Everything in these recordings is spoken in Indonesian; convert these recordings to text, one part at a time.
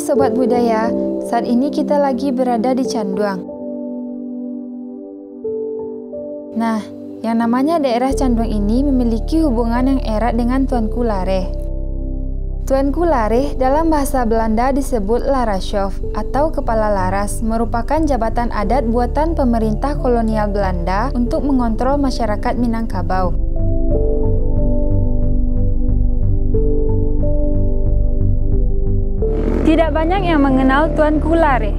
Sobat Budaya, saat ini kita lagi berada di Canduang. Nah, yang namanya daerah Canduang ini memiliki hubungan yang erat dengan Tuanku Lareh. Tuanku Lareh dalam bahasa Belanda disebut Larashof atau Kepala Laras, merupakan jabatan adat buatan pemerintah kolonial Belanda untuk mengontrol masyarakat Minangkabau. Tidak banyak yang mengenal Tuanku Lareh.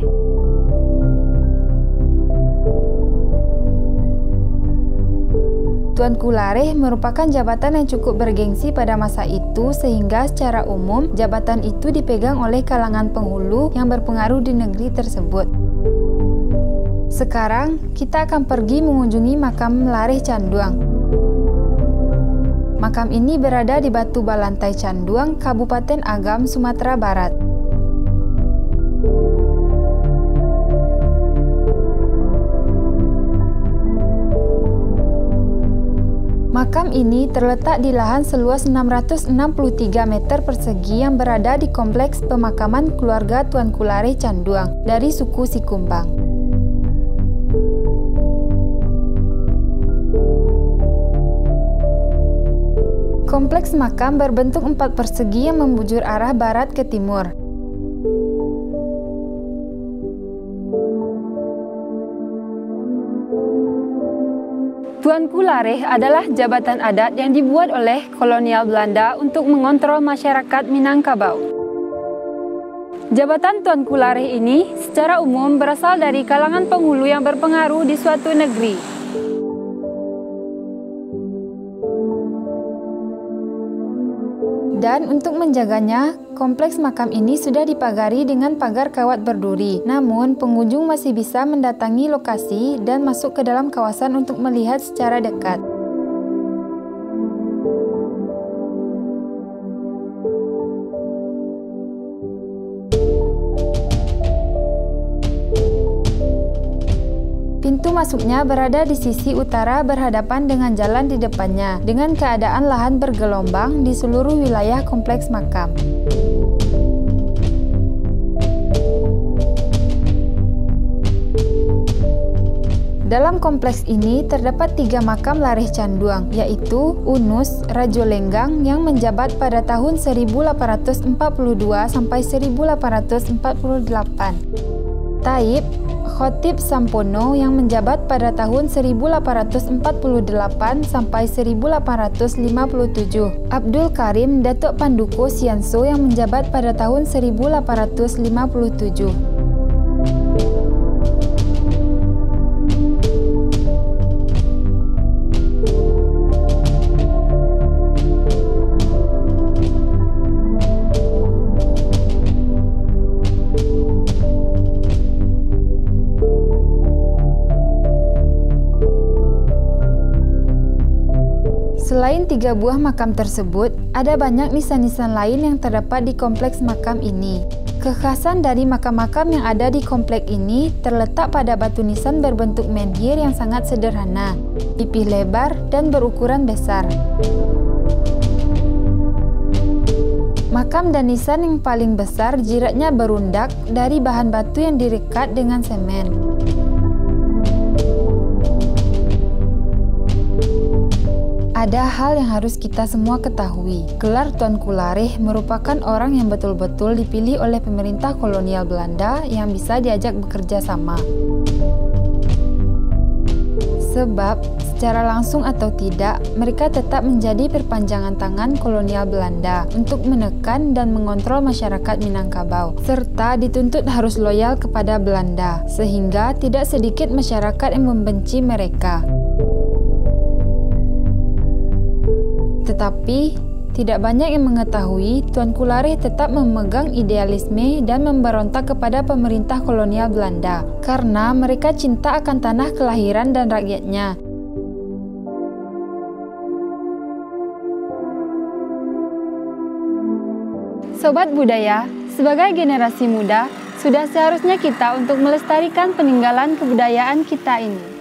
Tuanku Lareh merupakan jabatan yang cukup bergengsi pada masa itu, sehingga secara umum jabatan itu dipegang oleh kalangan penghulu yang berpengaruh di negeri tersebut. Sekarang kita akan pergi mengunjungi makam Lareh Canduang. Makam ini berada di Batu Balantai Canduang, Kabupaten Agam, Sumatera Barat. Makam ini terletak di lahan seluas 663 meter persegi yang berada di kompleks pemakaman keluarga Tuanku Lareh Canduang dari suku Sikumbang. Kompleks makam berbentuk 4 persegi yang membujur arah barat ke timur. Tuanku Lareh adalah jabatan adat yang dibuat oleh kolonial Belanda untuk mengontrol masyarakat Minangkabau. Jabatan Tuanku Lareh ini secara umum berasal dari kalangan penghulu yang berpengaruh di suatu negeri. Dan untuk menjaganya, kompleks makam ini sudah dipagari dengan pagar kawat berduri. Namun, pengunjung masih bisa mendatangi lokasi dan masuk ke dalam kawasan untuk melihat secara dekat. Pintu masuknya berada di sisi utara berhadapan dengan jalan di depannya, dengan keadaan lahan bergelombang di seluruh wilayah kompleks makam. Dalam kompleks ini terdapat 3 makam Lareh Canduang, yaitu Unus Rajolenggang yang menjabat pada tahun 1842 sampai 1848. Taib Khotib Sampono yang menjabat pada tahun 1848 sampai 1857. Abdul Karim Datuk Panduko Sianso yang menjabat pada tahun 1857. Selain 3 buah makam tersebut, ada banyak nisan-nisan lain yang terdapat di kompleks makam ini. Kekhasan dari makam-makam yang ada di kompleks ini terletak pada batu nisan berbentuk menhir yang sangat sederhana, pipih lebar, dan berukuran besar. Makam dan nisan yang paling besar jiratnya berundak dari bahan batu yang direkat dengan semen. Ada hal yang harus kita semua ketahui. Gelar Tuanku Lareh merupakan orang yang betul-betul dipilih oleh pemerintah kolonial Belanda yang bisa diajak bekerja sama. Sebab, secara langsung atau tidak, mereka tetap menjadi perpanjangan tangan kolonial Belanda untuk menekan dan mengontrol masyarakat Minangkabau, serta dituntut harus loyal kepada Belanda, sehingga tidak sedikit masyarakat yang membenci mereka. Tetapi, tidak banyak yang mengetahui Tuanku Lareh tetap memegang idealisme dan memberontak kepada pemerintah kolonial Belanda karena mereka cinta akan tanah kelahiran dan rakyatnya. Sobat Budaya, sebagai generasi muda, sudah seharusnya kita untuk melestarikan peninggalan kebudayaan kita ini.